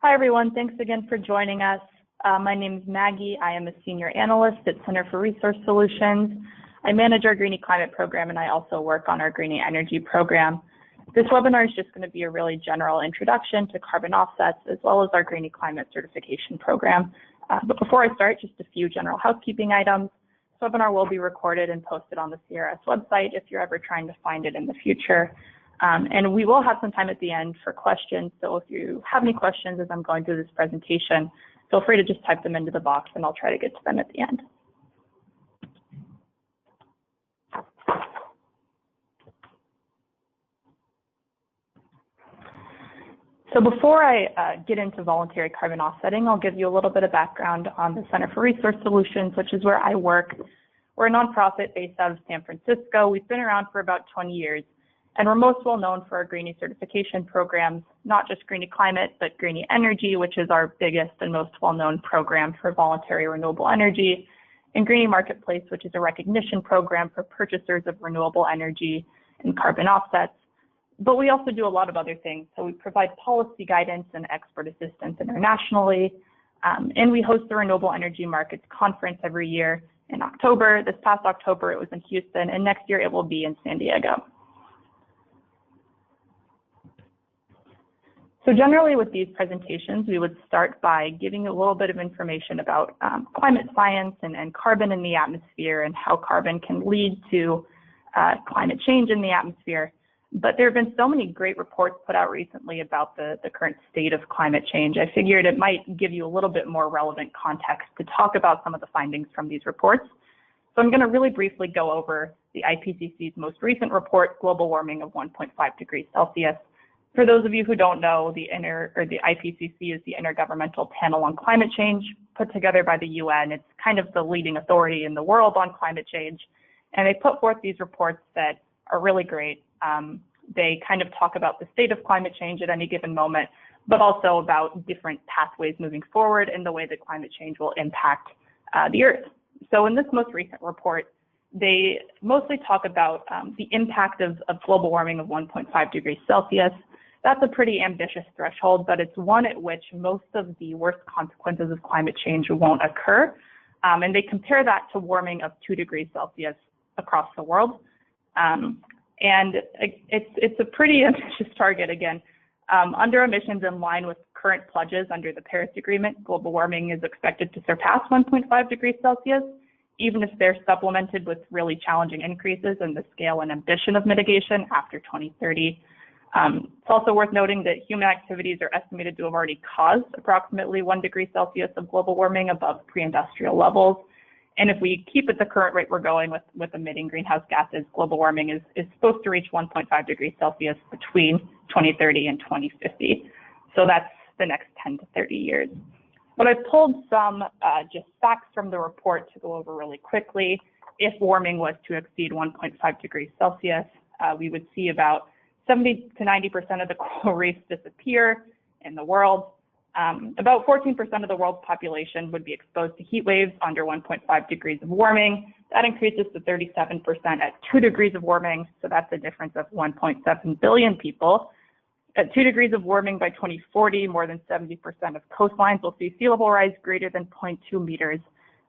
Hi, everyone. Thanks again for joining us. My name is Maggie. I am a senior analyst at Center for Resource Solutions. I manage our Greenie Climate program, and I also work on our Greenie Energy program. This webinar is just going to be a really general introduction to carbon offsets, as well as our Greenie Climate certification program. But before I start, just a few general housekeeping items. This webinar will be recorded and posted on the CRS website if you're ever trying to find it in the future. And we will have some time at the end for questions. So if you have any questions as I'm going through this presentation, feel free to just type them into the box and I'll try to get to them at the end. So before I get into voluntary carbon offsetting, I'll give you a little bit of background on the Center for Resource Solutions, which is where I work. We're a nonprofit based out of San Francisco. We've been around for about 20 years. And we're most well known for our Greenie certification programs, not just Greenie Climate, but Greenie Energy, which is our biggest and most well-known program for voluntary renewable energy, and Greenie Marketplace, which is a recognition program for purchasers of renewable energy and carbon offsets. But we also do a lot of other things. So we provide policy guidance and expert assistance internationally, and we host the Renewable Energy Markets Conference every year in October. This past October, it was in Houston, and next year it will be in San Diego. So generally with these presentations, we would start by giving a little bit of information about climate science and carbon in the atmosphere and how carbon can lead to climate change in the atmosphere. But there have been so many great reports put out recently about the current state of climate change. I figured it might give you a little bit more relevant context to talk about some of the findings from these reports. So I'm going to really briefly go over the IPCC's most recent report, Global Warming of 1.5 degrees Celsius. For those of you who don't know, the IPCC is the Intergovernmental Panel on Climate Change, put together by the UN. It's kind of the leading authority in the world on climate change. And they put forth these reports that are really great. They kind of talk about the state of climate change at any given moment, but also about different pathways moving forward and the way that climate change will impact the Earth. So in this most recent report, they mostly talk about the impact of global warming of 1.5 degrees Celsius. That's a pretty ambitious threshold, but it's one at which most of the worst consequences of climate change won't occur. And they compare that to warming of 2 degrees Celsius across the world. And it's a pretty ambitious target again. Under emissions in line with current pledges under the Paris Agreement, global warming is expected to surpass 1.5 degrees Celsius, even if they're supplemented with really challenging increases in the scale and ambition of mitigation after 2030. It's also worth noting that human activities are estimated to have already caused approximately 1 degree Celsius of global warming above pre-industrial levels. And if we keep at the current rate we're going with emitting greenhouse gases, global warming is supposed to reach 1.5 degrees Celsius between 2030 and 2050. So that's the next 10 to 30 years. But I've pulled some just facts from the report to go over really quickly. If warming was to exceed 1.5 degrees Celsius, we would see about 70 to 90% of the coral reefs disappear in the world. About 14% of the world's population would be exposed to heat waves under 1.5 degrees of warming. That increases to 37% at 2 degrees of warming. So that's a difference of 1.7 billion people. At 2 degrees of warming by 2040, more than 70% of coastlines will see sea level rise greater than 0.2 meters.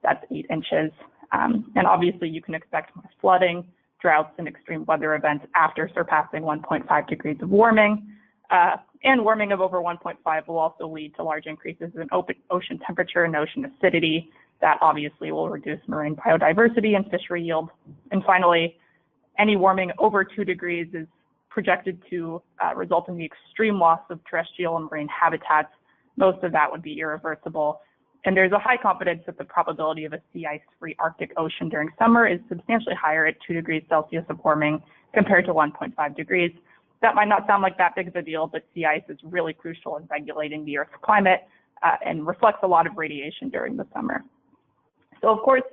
That's 8 inches. And obviously you can expect more flooding, droughts, and extreme weather events after surpassing 1.5 degrees of warming. And warming of over 1.5 will also lead to large increases in ocean temperature and ocean acidity. That obviously will reduce marine biodiversity and fishery yield. And finally, any warming over 2 degrees is projected to result in the extreme loss of terrestrial and marine habitats. Most of that would be irreversible. And there's a high confidence that the probability of a sea ice-free Arctic Ocean during summer is substantially higher at 2 degrees Celsius of warming compared to 1.5 degrees. That might not sound like that big of a deal, but sea ice is really crucial in regulating the Earth's climate and reflects a lot of radiation during the summer. So of course,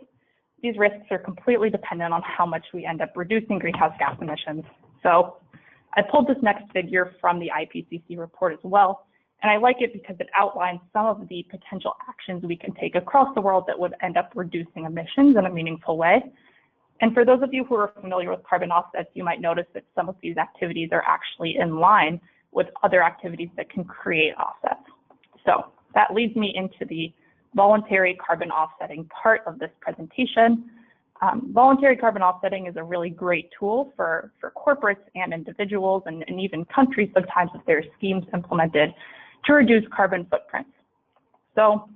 these risks are completely dependent on how much we end up reducing greenhouse gas emissions. So I pulled this next figure from the IPCC report as well. And I like it because it outlines some of the potential actions we can take across the world that would end up reducing emissions in a meaningful way. And for those of you who are familiar with carbon offsets, you might notice that some of these activities are actually in line with other activities that can create offsets. So that leads me into the voluntary carbon offsetting part of this presentation. Voluntary carbon offsetting is a really great tool for corporates and individuals and even countries sometimes if there are schemes implemented to reduce carbon footprints. So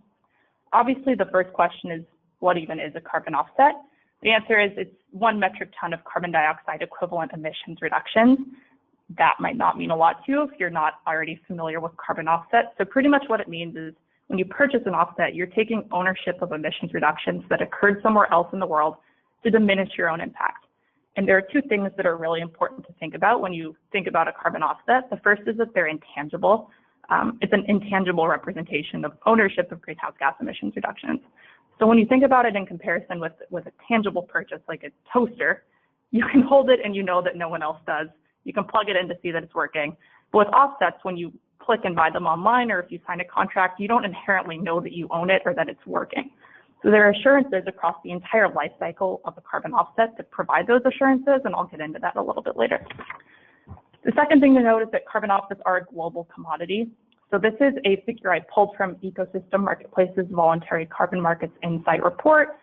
obviously the first question is, what even is a carbon offset? The answer is it's 1 metric ton of carbon dioxide equivalent emissions reductions. That might not mean a lot to you if you're not already familiar with carbon offsets. So pretty much what it means is when you purchase an offset, you're taking ownership of emissions reductions that occurred somewhere else in the world to diminish your own impact. And there are 2 things that are really important to think about when you think about a carbon offset. The first is that they're intangible. It's an intangible representation of ownership of greenhouse gas emissions reductions. So when you think about it in comparison with a tangible purchase like a toaster, you can hold it and you know that no one else does. You can plug it in to see that it's working. But with offsets, when you click and buy them online or if you sign a contract, you don't inherently know that you own it or that it's working. So there are assurances across the entire life cycle of a carbon offset that provide those assurances, and I'll get into that a little bit later. The second thing to note is that carbon offsets are a global commodity. So this is a figure I pulled from Ecosystem Marketplace's Voluntary Carbon Markets Insight report.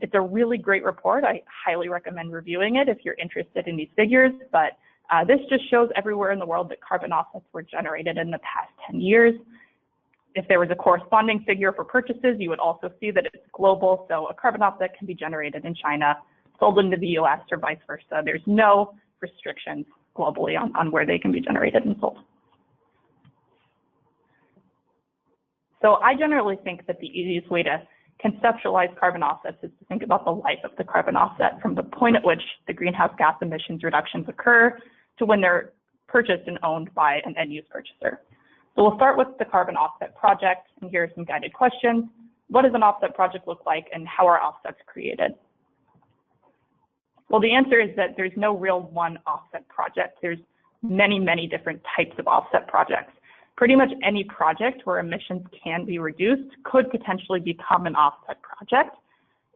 It's a really great report. I highly recommend reviewing it if you're interested in these figures, but this just shows everywhere in the world that carbon offsets were generated in the past 10 years. If there was a corresponding figure for purchases, you would also see that it's global. So a carbon offset can be generated in China, sold into the US or vice versa. There's no restrictions globally on where they can be generated and sold. So I generally think that the easiest way to conceptualize carbon offsets is to think about the life of the carbon offset from the point at which the greenhouse gas emissions reductions occur to when they're purchased and owned by an end-use purchaser. So we'll start with the carbon offset project, and here are some guided questions. What does an offset project look like, and how are offsets created? Well, the answer is that there's no real one offset project. There's many, many different types of offset projects. Pretty much any project where emissions can be reduced could potentially become an offset project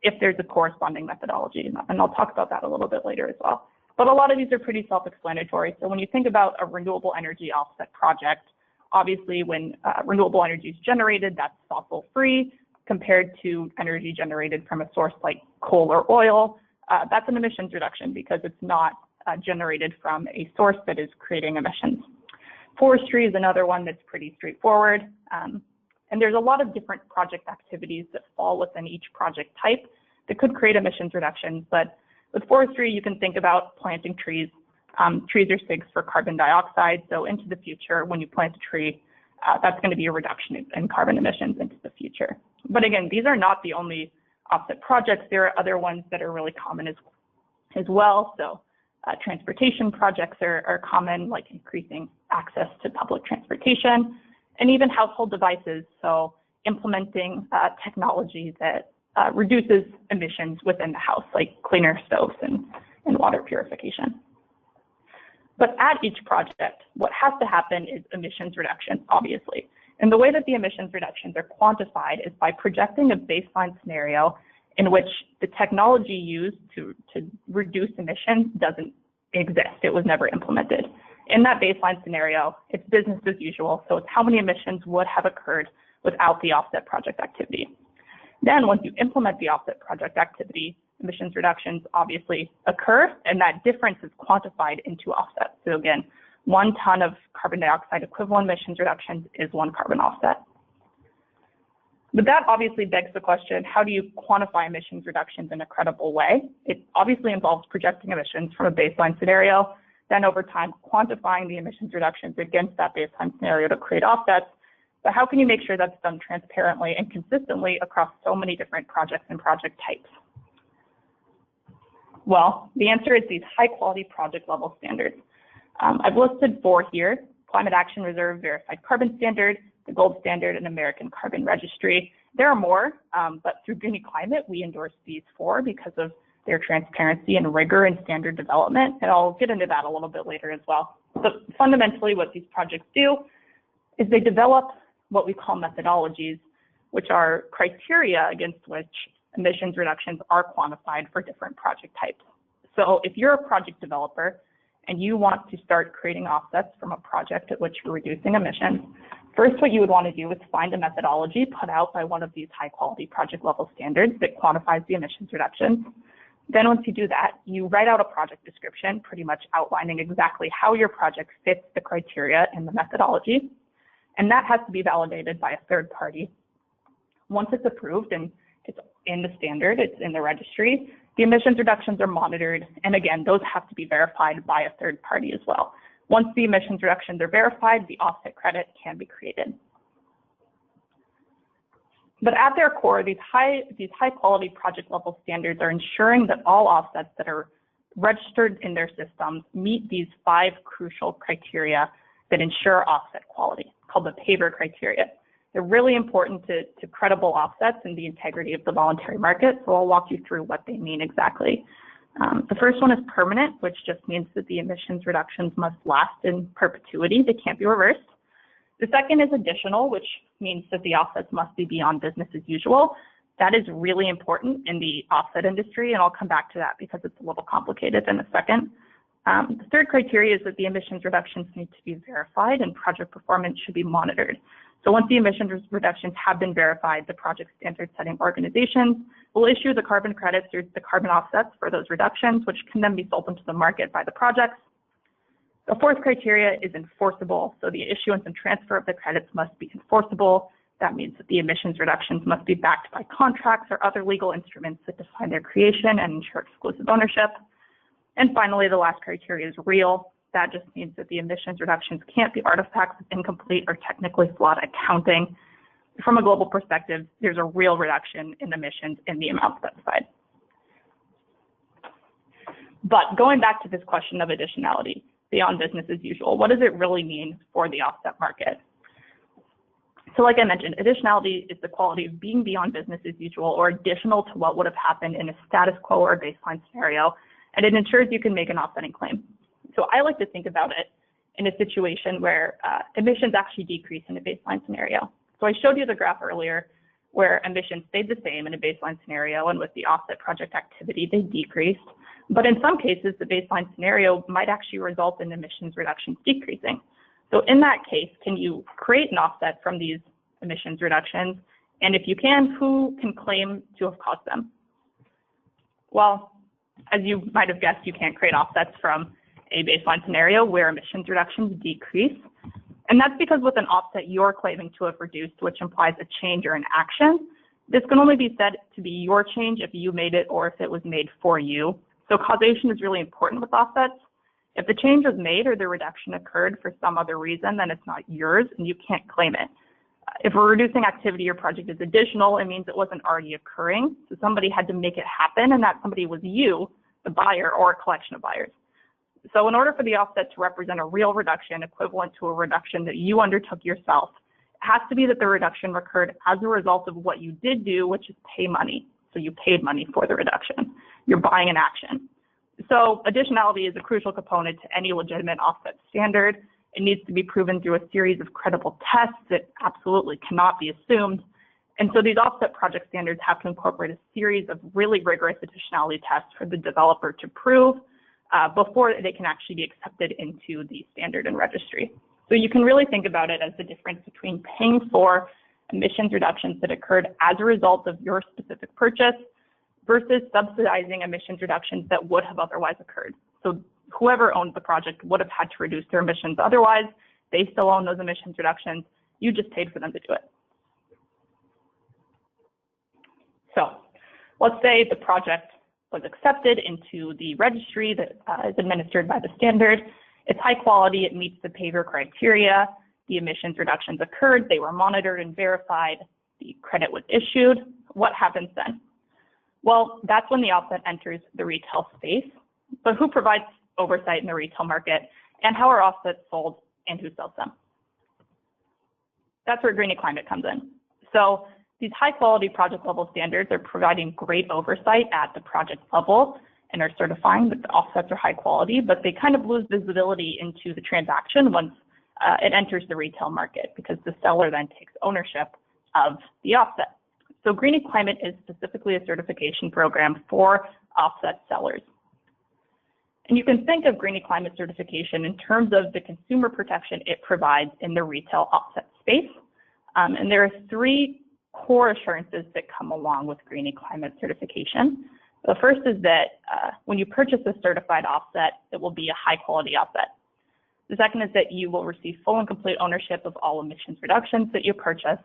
if there's a corresponding methodology, and I'll talk about that a little bit later as well. But a lot of these are pretty self-explanatory. So when you think about a renewable energy offset project, obviously when renewable energy is generated, that's fossil-free compared to energy generated from a source like coal or oil. That's an emissions reduction because it's not generated from a source that is creating emissions. Forestry is another one that's pretty straightforward. And there's a lot of different project activities that fall within each project type that could create emissions reductions. But with forestry, you can think about planting trees. Trees are sinks for carbon dioxide. So into the future, when you plant a tree, that's going to be a reduction in carbon emissions into the future. But again, these are not the only offset projects. There are other ones that are really common as well. So transportation projects are common, like increasing access to public transportation, and even household devices. So implementing technology that reduces emissions within the house, like cleaner stoves and water purification. But at each project, what has to happen is emissions reduction, obviously. And the way that the emissions reductions are quantified is by projecting a baseline scenario in which the technology used to reduce emissions doesn't exist. It was never implemented. In that baseline scenario, it's business as usual. So it's how many emissions would have occurred without the offset project activity. Then once you implement the offset project activity, emissions reductions obviously occur, and that difference is quantified into offsets. So again, 1 ton of carbon dioxide equivalent emissions reductions is 1 carbon offset. But that obviously begs the question, how do you quantify emissions reductions in a credible way? It obviously involves projecting emissions from a baseline scenario, then over time quantifying the emissions reductions against that baseline scenario to create offsets. But how can you make sure that's done transparently and consistently across so many different projects and project types? Well, the answer is these high-quality project-level standards. I've listed 4 here: Climate Action Reserve Verified Carbon Standard, the Gold Standard, and American Carbon Registry. There are more, but through Green Climate, we endorse these 4 because of their transparency and rigor in standard development, and I'll get into that a little bit later as well. But fundamentally, what these projects do is they develop what we call methodologies, which are criteria against which emissions reductions are quantified for different project types. So if you're a project developer and you want to start creating offsets from a project at which you're reducing emissions, First, what you would want to do is find a methodology put out by one of these high-quality project-level standards that quantifies the emissions reductions. Then once you do that, you write out a project description, pretty much outlining exactly how your project fits the criteria and the methodology. And that has to be validated by a third party. Once it's approved and it's in the standard, it's in the registry, the emissions reductions are monitored. And again, those have to be verified by a third party as well. Once the emissions reductions are verified, the offset credit can be created. But at their core, these high quality project level standards are ensuring that all offsets that are registered in their systems meet these 5 crucial criteria that ensure offset quality, called the paver criteria. They're really important to credible offsets and the integrity of the voluntary market, so I'll walk you through what they mean exactly. The first one is permanent, which just means that the emissions reductions must last in perpetuity. They can't be reversed. The second is additional, which means that the offsets must be beyond business as usual. That is really important in the offset industry, and I'll come back to that because it's a little complicated in a second. The third criteria is that the emissions reductions need to be verified and project performance should be monitored. So once the emissions reductions have been verified, the project standard setting organizations will issue the carbon credits or the carbon offsets for those reductions, which can then be sold into the market by the projects. The fourth criteria is enforceable. So the issuance and transfer of the credits must be enforceable. That means that the emissions reductions must be backed by contracts or other legal instruments that define their creation and ensure exclusive ownership. And finally, the last criteria is real. That just means that the emissions reductions can't be artifacts of incomplete or technically flawed accounting. From a global perspective, there's a real reduction in emissions in the amount specified. But going back to this question of additionality, beyond business as usual, what does it really mean for the offset market? So like I mentioned, additionality is the quality of being beyond business as usual or additional to what would have happened in a status quo or baseline scenario, and it ensures you can make an offsetting claim. So I like to think about it in a situation where emissions actually decrease in a baseline scenario. So I showed you the graph earlier where emissions stayed the same in a baseline scenario, and with the offset project activity, they decreased. But in some cases, the baseline scenario might actually result in emissions reductions decreasing. So in that case, can you create an offset from these emissions reductions? And if you can, who can claim to have caused them? Well, as you might have guessed, you can't create offsets from a baseline scenario where emissions reductions decrease. And that's because with an offset you're claiming to have reduced, which implies a change or an action, this can only be said to be your change if you made it or if it was made for you. So causation is really important with offsets. If the change was made or the reduction occurred for some other reason, then it's not yours and you can't claim it. If a reducing activity or project is additional, it means it wasn't already occurring. So somebody had to make it happen, and that somebody was you, the buyer, or a collection of buyers. So in order for the offset to represent a real reduction equivalent to a reduction that you undertook yourself, it has to be that the reduction occurred as a result of what you did do, which is pay money. So you paid money for the reduction. You're buying an action. So additionality is a crucial component to any legitimate offset standard. It needs to be proven through a series of credible tests that absolutely cannot be assumed. And so these offset project standards have to incorporate a series of really rigorous additionality tests for the developer to prove before they can actually be accepted into the standard and registry. So you can really think about it as the difference between paying for emissions reductions that occurred as a result of your specific purchase versus subsidizing emissions reductions that would have otherwise occurred. So whoever owned the project would have had to reduce their emissions otherwise. They still own those emissions reductions. You just paid for them to do it. So let's say the project was accepted into the registry that is administered by the standard. It's high quality, it meets the paver criteria, the emissions reductions occurred, they were monitored and verified, the credit was issued. What happens then? Well, that's when the offset enters the retail space. But who provides oversight in the retail market, and how are offsets sold and who sells them? That's where Green Climate comes in. So these high quality project level standards are providing great oversight at the project level and are certifying that the offsets are high quality, but they kind of lose visibility into the transaction once it enters the retail market because the seller then takes ownership of the offset. So Green Climate is specifically a certification program for offset sellers. And you can think of Greenie Climate certification in terms of the consumer protection it provides in the retail offset space. And there are three core assurances that come along with Greenie Climate certification. The first is that when you purchase a certified offset, it will be a high quality offset. The second is that you will receive full and complete ownership of all emissions reductions that you purchase.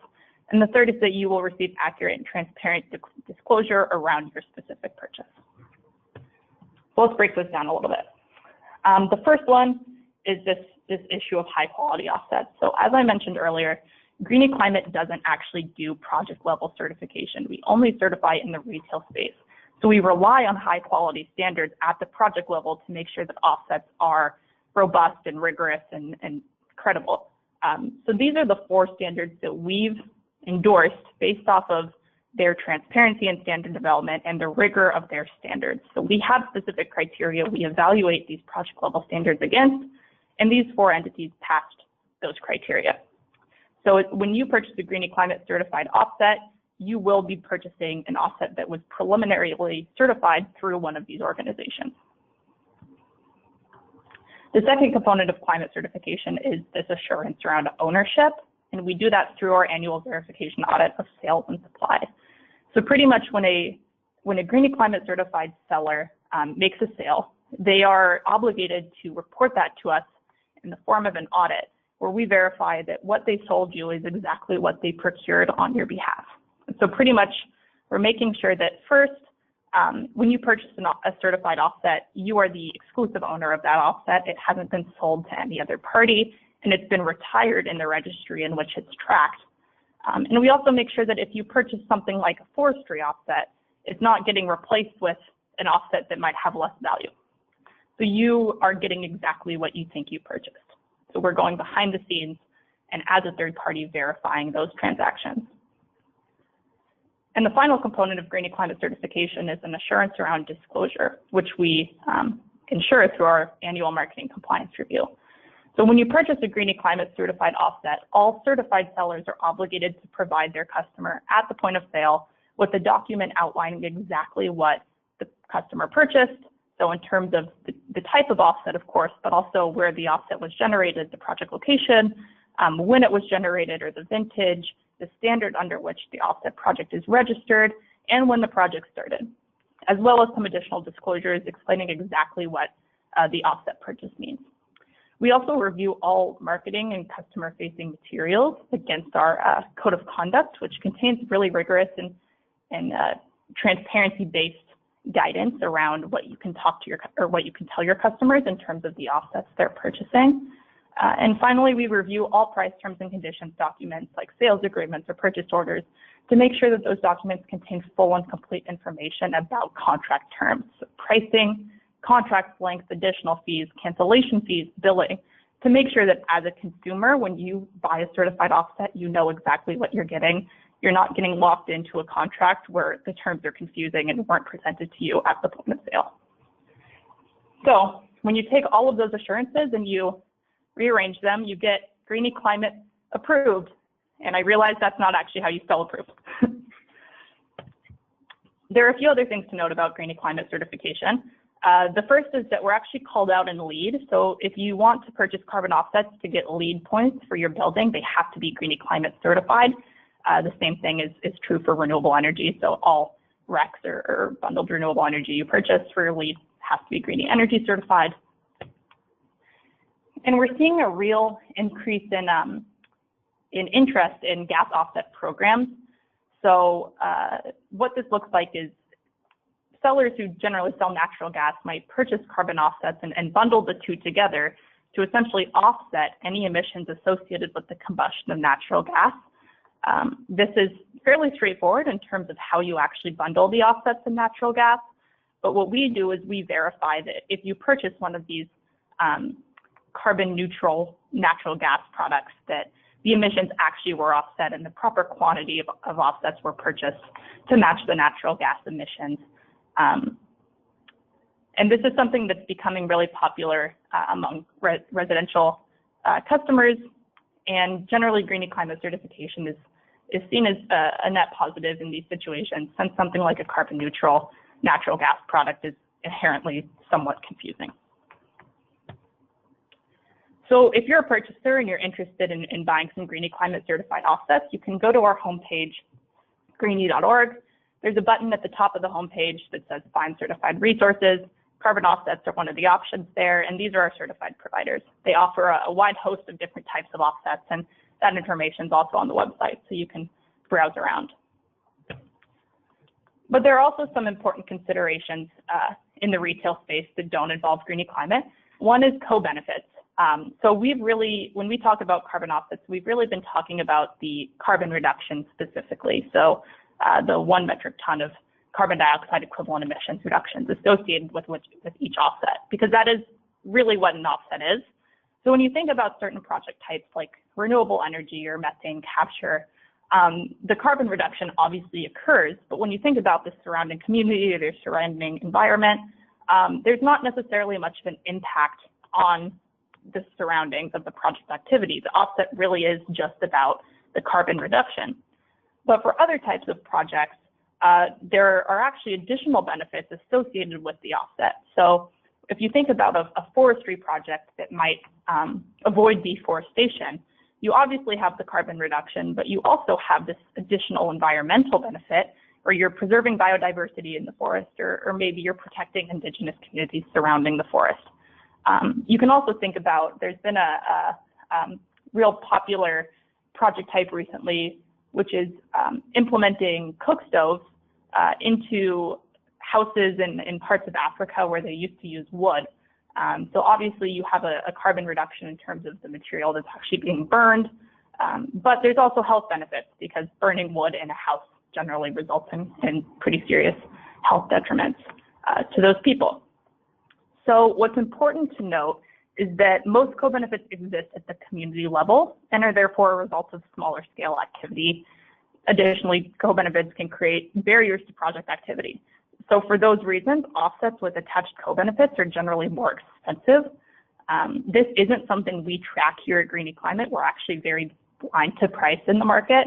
And the third is that you will receive accurate and transparent disclosure around your specific purchase. So let's break this down a little bit. The first one is this issue of high quality offsets. So as I mentioned earlier, Greenie Climate doesn't actually do project level certification. We only certify in the retail space. So we rely on high quality standards at the project level to make sure that offsets are robust and rigorous and credible. So these are the four standards that we've endorsed based off of their transparency and standard development and the rigor of their standards. So we have specific criteria we evaluate these project level standards against, and these four entities passed those criteria. So when you purchase a Greenie Climate certified offset, you will be purchasing an offset that was preliminarily certified through one of these organizations. The second component of climate certification is this assurance around ownership, and we do that through our annual verification audit of sales and supply. So pretty much when a Greenie Climate certified seller makes a sale, they are obligated to report that to us in the form of an audit, where we verify that what they sold you is exactly what they procured on your behalf. So pretty much we're making sure that first, when you purchase a certified offset, you are the exclusive owner of that offset. It hasn't been sold to any other party, and it's been retired in the registry in which it's tracked. And we also make sure that if you purchase something like a forestry offset, it's not getting replaced with an offset that might have less value. So you are getting exactly what you think you purchased. So we're going behind the scenes and as a third party verifying those transactions. And the final component of Greenie Climate certification is an assurance around disclosure, which we ensure through our annual marketing compliance review. So when you purchase a Greenie Climate certified offset, all certified sellers are obligated to provide their customer at the point of sale with a document outlining exactly what the customer purchased. So in terms of the type of offset, of course, but also where the offset was generated, the project location, when it was generated or the vintage, the standard under which the offset project is registered, and when the project started, as well as some additional disclosures explaining exactly what the offset purchase means. We also review all marketing and customer-facing materials against our code of conduct, which contains really rigorous and transparency-based guidance around what you can what you can tell your customers in terms of the offsets they're purchasing. And finally, we review all price terms and conditions documents like sales agreements or purchase orders to make sure that those documents contain full and complete information about contract terms, so pricing, contract length, additional fees, cancellation fees, billing, to make sure that as a consumer, when you buy a certified offset, you know exactly what you're getting. You're not getting locked into a contract where the terms are confusing and weren't presented to you at the point of sale. So when you take all of those assurances and you rearrange them, you get Greenie Climate approved. And I realize that's not actually how you spell approved. There are a few other things to note about Greenie Climate certification. The first is that we're actually called out in LEED. So if you want to purchase carbon offsets to get LEED points for your building, they have to be Greenie Climate certified. The same thing is true for renewable energy. So all RECs or bundled renewable energy you purchase for your LEED has to be Greenie Energy certified. And we're seeing a real increase in interest in gas offset programs. So what this looks like is sellers who generally sell natural gas might purchase carbon offsets and bundle the two together to essentially offset any emissions associated with the combustion of natural gas. This is fairly straightforward in terms of how you actually bundle the offsets in natural gas. But what we do is we verify that if you purchase one of these carbon neutral natural gas products, that the emissions actually were offset and the proper quantity of offsets were purchased to match the natural gas emissions. And this is something that's becoming really popular among residential customers, and generally Greenie Climate certification is seen as a net positive in these situations, since something like a carbon neutral natural gas product is inherently somewhat confusing. So if you're a purchaser and you're interested in buying some Greenie climate certified offsets, you can go to our homepage, greenie.org. There's a button at the top of the homepage that says Find Certified Resources. Carbon offsets are one of the options there, and these are our certified providers. They offer a wide host of different types of offsets, and that information is also on the website, so you can browse around. But there are also some important considerations in the retail space that don't involve Greenie climate. One is co-benefits. So when we talk about carbon offsets, we've really been talking about the carbon reduction specifically. So the 1 metric ton of carbon dioxide equivalent emissions reductions associated with each offset, because that is really what an offset is. So when you think about certain project types like renewable energy or methane capture, the carbon reduction obviously occurs, but when you think about the surrounding community or the surrounding environment, there's not necessarily much of an impact on the surroundings of the project activity. The offset really is just about the carbon reduction. But for other types of projects, there are actually additional benefits associated with the offset. So if you think about a forestry project that might avoid deforestation, you obviously have the carbon reduction, but you also have this additional environmental benefit where you're preserving biodiversity in the forest, or maybe you're protecting indigenous communities surrounding the forest. You can also think about, there's been a real popular project type recently, which is implementing cook stoves into houses in parts of Africa where they used to use wood. So obviously you have a carbon reduction in terms of the material that's actually being burned, but there's also health benefits because burning wood in a house generally results in pretty serious health detriments to those people. So what's important to note is that most co-benefits exist at the community level and are therefore a result of smaller scale activity. Additionally, co-benefits can create barriers to project activity. So for those reasons, offsets with attached co-benefits are generally more expensive. This isn't something we track here at Greenie Climate. We're actually very blind to price in the market,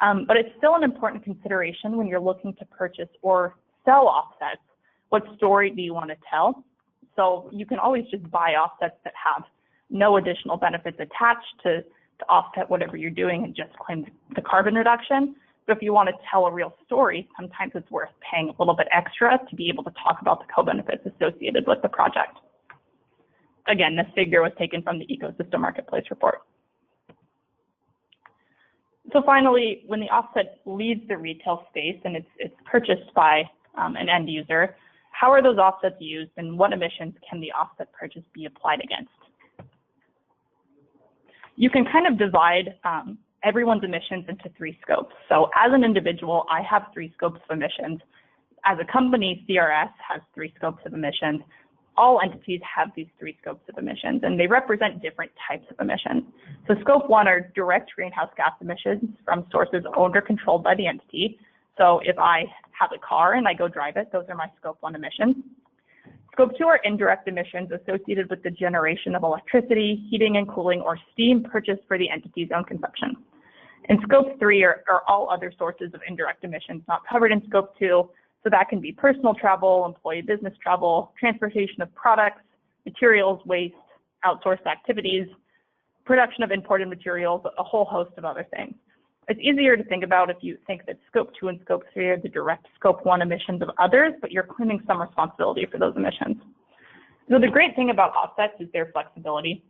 but it's still an important consideration when you're looking to purchase or sell offsets. What story do you want to tell? So you can always just buy offsets that have no additional benefits attached to offset whatever you're doing and just claim the carbon reduction. But if you want to tell a real story, sometimes it's worth paying a little bit extra to be able to talk about the co-benefits associated with the project. Again, this figure was taken from the Ecosystem Marketplace report. So finally, when the offset leaves the retail space and it's purchased by an end user, how are those offsets used and what emissions can the offset purchase be applied against? You can kind of divide everyone's emissions into 3 scopes. So as an individual, I have 3 scopes of emissions. As a company, CRS has 3 scopes of emissions. All entities have these 3 scopes of emissions, and they represent different types of emissions. So scope 1 are direct greenhouse gas emissions from sources owned or controlled by the entity. So if I have a car and I go drive it, those are my scope 1 emissions. Scope 2 are indirect emissions associated with the generation of electricity, heating and cooling, or steam purchased for the entity's own consumption. And scope 3 are all other sources of indirect emissions not covered in scope 2. So that can be personal travel, employee business travel, transportation of products, materials, waste, outsourced activities, production of imported materials, a whole host of other things. It's easier to think about if you think that scope 2 and scope 3 are the direct scope 1 emissions of others, but you're claiming some responsibility for those emissions. So the great thing about offsets is their flexibility.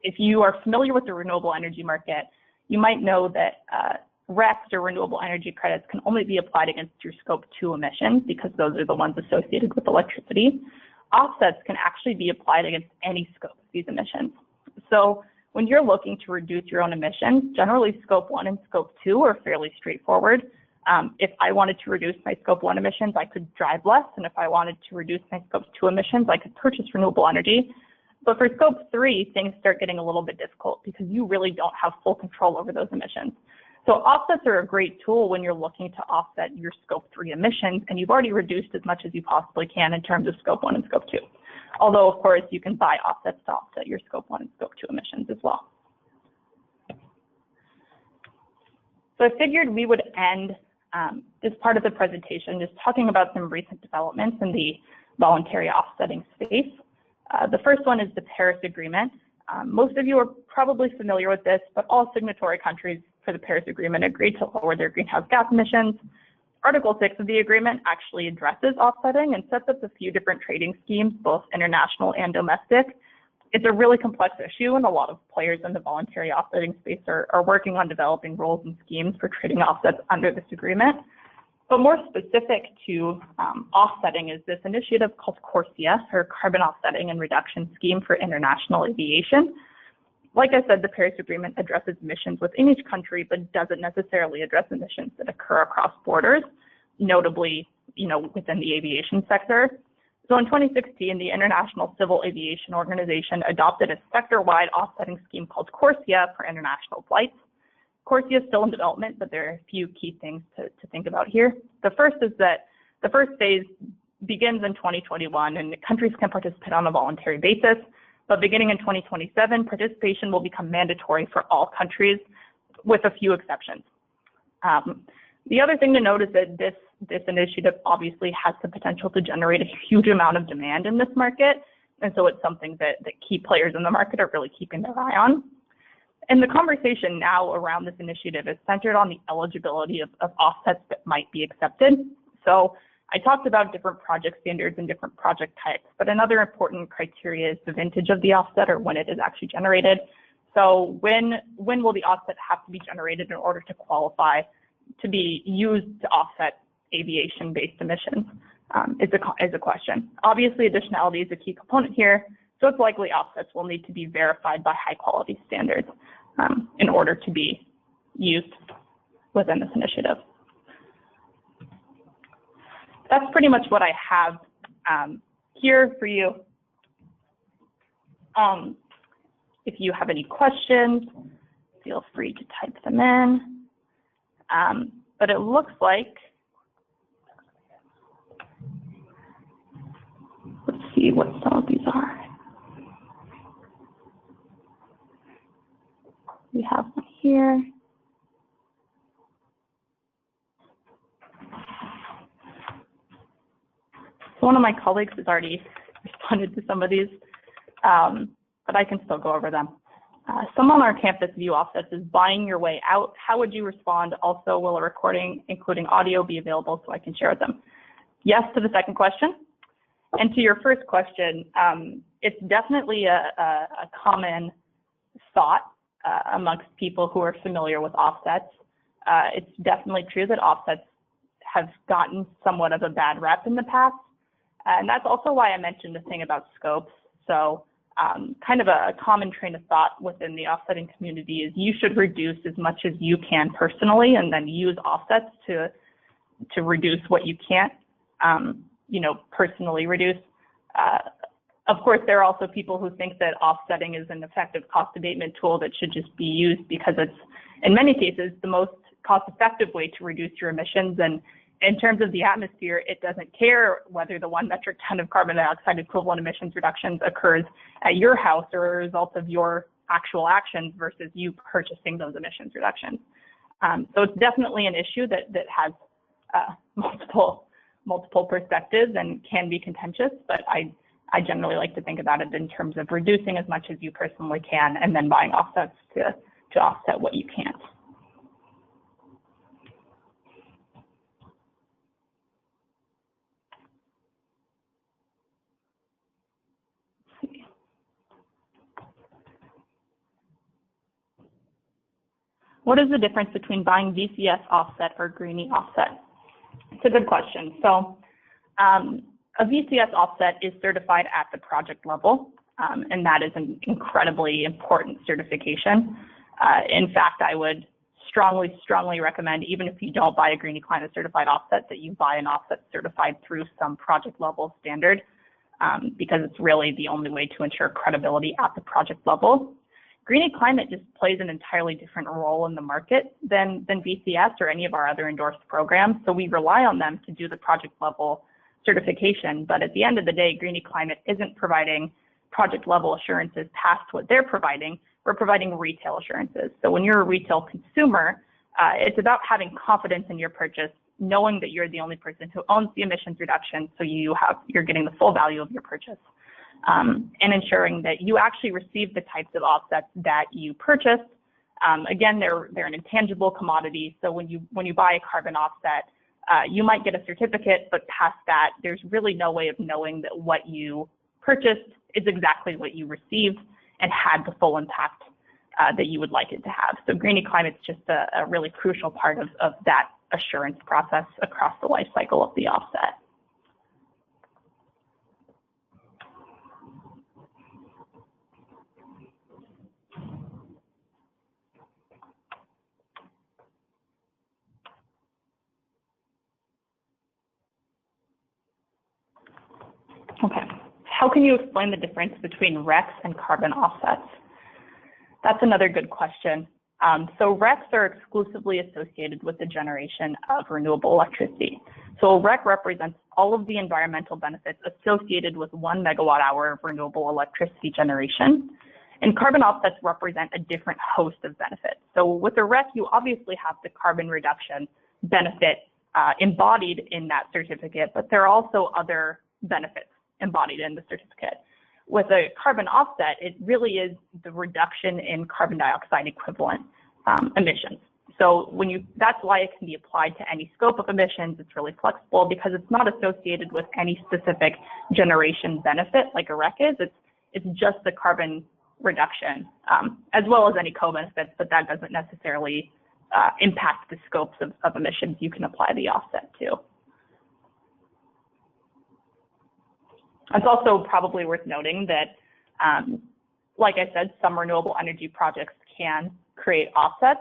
If you are familiar with the renewable energy market, you might know that RECs or renewable energy credits can only be applied against your scope 2 emissions because those are the ones associated with electricity. Offsets can actually be applied against any scope of these emissions. So when you're looking to reduce your own emissions, generally scope 1 and scope 2 are fairly straightforward. If I wanted to reduce my scope 1 emissions, I could drive less, and if I wanted to reduce my scope 2 emissions, I could purchase renewable energy. But for scope 3, things start getting a little bit difficult because you really don't have full control over those emissions. So offsets are a great tool when you're looking to offset your scope 3 emissions, and you've already reduced as much as you possibly can in terms of scope 1 and scope 2. Although, of course, you can buy offsets to offset your scope 1 and scope 2 emissions as well. So I figured we would end this part of the presentation just talking about some recent developments in the voluntary offsetting space. The first one is the Paris Agreement. Most of you are probably familiar with this, but all signatory countries for the Paris Agreement agreed to lower their greenhouse gas emissions. Article 6 of the agreement actually addresses offsetting and sets up a few different trading schemes, both international and domestic. It's a really complex issue, and a lot of players in the voluntary offsetting space are working on developing rules and schemes for trading offsets under this agreement. But more specific to offsetting is this initiative called CORSIA, or Carbon Offsetting and Reduction Scheme for International Aviation. Like I said, the Paris Agreement addresses emissions within each country, but doesn't necessarily address emissions that occur across borders, notably, within the aviation sector. So in 2016, the International Civil Aviation Organization adopted a sector-wide offsetting scheme called CORSIA for international flights. CORSIA is still in development, but there are a few key things to think about here. The first is that the first phase begins in 2021, and countries can participate on a voluntary basis. But beginning in 2027, participation will become mandatory for all countries, with a few exceptions. The other thing to note is that this initiative obviously has the potential to generate a huge amount of demand in this market, and so it's something that key players in the market are really keeping their eye on. And the conversation now around this initiative is centered on the eligibility of offsets that might be accepted. So I talked about different project standards and different project types, but another important criteria is the vintage of the offset, or when it is actually generated. So when will the offset have to be generated in order to qualify to be used to offset aviation-based emissions is a question. Obviously, additionality is a key component here, so it's likely offsets will need to be verified by high-quality standards in order to be used within this initiative. That's pretty much what I have here for you. If you have any questions, feel free to type them in. But it looks like, let's see what some of these are. We have one here. So one of my colleagues has already responded to some of these, but I can still go over them. Some on our campus view offsets is buying your way out. How would you respond? Also, will a recording, including audio, be available so I can share with them? Yes to the second question. And to your first question, it's definitely a common thought amongst people who are familiar with offsets. It's definitely true that offsets have gotten somewhat of a bad rep in the past. And that's also why I mentioned the thing about scopes. So kind of a common train of thought within the offsetting community is you should reduce as much as you can personally, and then use offsets to reduce what you can't, personally reduce. Of course, there are also people who think that offsetting is an effective cost abatement tool that should just be used because it's, in many cases, the most cost-effective way to reduce your emissions. And in terms of the atmosphere, it doesn't care whether the 1 metric ton of carbon dioxide equivalent emissions reductions occurs at your house or a result of your actual actions versus you purchasing those emissions reductions. So it's definitely an issue that has multiple perspectives and can be contentious, but I generally like to think about it in terms of reducing as much as you personally can and then buying offsets to offset what you can't. What is the difference between buying VCS offset or Greenie offset? It's a good question. So a VCS offset is certified at the project level, and that is an incredibly important certification. In fact, I would strongly recommend, even if you don't buy a Greenie Climate certified offset, that you buy an offset certified through some project level standard, because it's really the only way to ensure credibility at the project level. Greenie Climate just plays an entirely different role in the market than VCS or any of our other endorsed programs. So we rely on them to do the project level certification. But at the end of the day, Greenie Climate isn't providing project level assurances past what they're providing. We're providing retail assurances. So when you're a retail consumer, it's about having confidence in your purchase, knowing that you're the only person who owns the emissions reduction, so you're getting the full value of your purchase. and ensuring that you actually receive the types of offsets that you purchased. Again, they're an intangible commodity, so when you buy a carbon offset, you might get a certificate, but past that, there's really no way of knowing that what you purchased is exactly what you received and had the full impact that you would like it to have. So Greenie Climate's just a really crucial part of that assurance process across the life cycle of the offset. Okay, how can you explain the difference between RECs and carbon offsets? That's another good question. So RECs are exclusively associated with the generation of renewable electricity. So a REC represents all of the environmental benefits associated with 1 megawatt hour of renewable electricity generation. And carbon offsets represent a different host of benefits. So with a REC, you obviously have the carbon reduction benefit embodied in that certificate, but there are also other benefits embodied in the certificate. With a carbon offset, it really is the reduction in carbon dioxide equivalent emissions. So that's why it can be applied to any scope of emissions. It's really flexible because it's not associated with any specific generation benefit like a REC is. It's just the carbon reduction, as well as any co-benefits, but that doesn't necessarily impact the scopes of emissions you can apply the offset to. It's also probably worth noting that, like I said, some renewable energy projects can create offsets.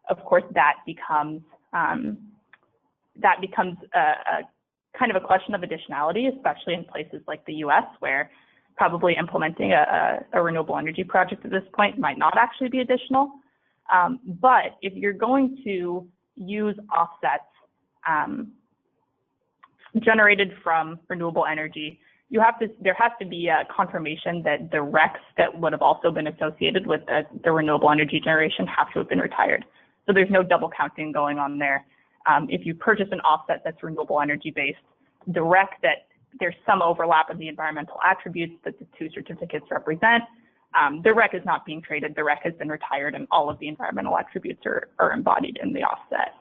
Of course, that becomes a kind of a question of additionality, especially in places like the U.S., where probably implementing a renewable energy project at this point might not actually be additional. But if you're going to use offsets generated from renewable energy, there has to be a confirmation that the RECs that would have also been associated with the renewable energy generation have to have been retired. So there's no double counting going on there. If you purchase an offset that's renewable energy based, the REC that there's some overlap in the environmental attributes that the two certificates represent, the REC is not being traded, the REC has been retired, and all of the environmental attributes are embodied in the offset.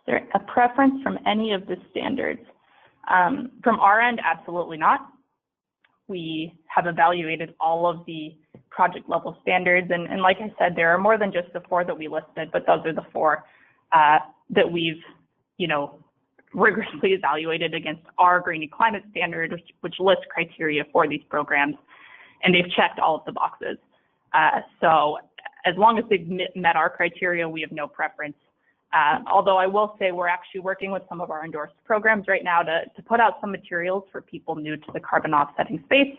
Is there a preference from any of the standards? From our end, absolutely not. We have evaluated all of the project level standards, and like I said, there are more than just the 4 that we listed, but those are the 4 that we've, rigorously evaluated against our Greenie Climate standard, which lists criteria for these programs, and they've checked all of the boxes. So as long as they've met our criteria, we have no preference. Although I will say we're actually working with some of our endorsed programs right now to put out some materials for people new to the carbon offsetting space.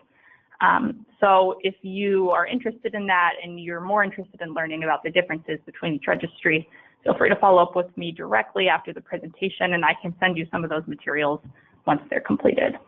So if you are interested in that and you're more interested in learning about the differences between each registry, feel free to follow up with me directly after the presentation, and I can send you some of those materials once they're completed.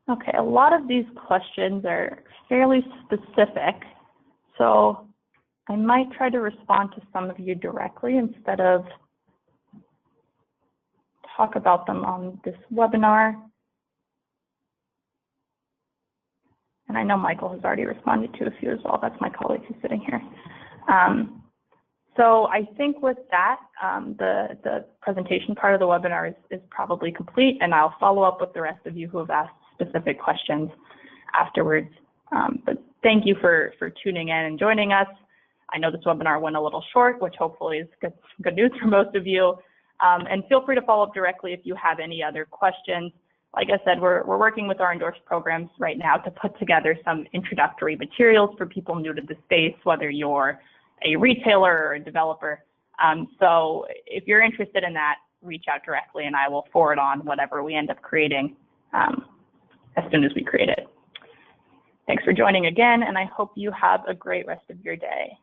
Okay, a lot of these questions are fairly specific, so I might try to respond to some of you directly instead of talk about them on this webinar. And I know Michael has already responded to a few as well. That's my colleague who's sitting here. So I think with that, the presentation part of the webinar is probably complete, and I'll follow up with the rest of you who have asked specific questions afterwards. But thank you for tuning in and joining us. I know this webinar went a little short, which hopefully is good news for most of you. And feel free to follow up directly if you have any other questions. Like I said, we're working with our endorsed programs right now to put together some introductory materials for people new to the space, whether you're a retailer or a developer. So if you're interested in that, reach out directly and I will forward on whatever we end up creating. as soon as we create it. Thanks for joining again, and I hope you have a great rest of your day.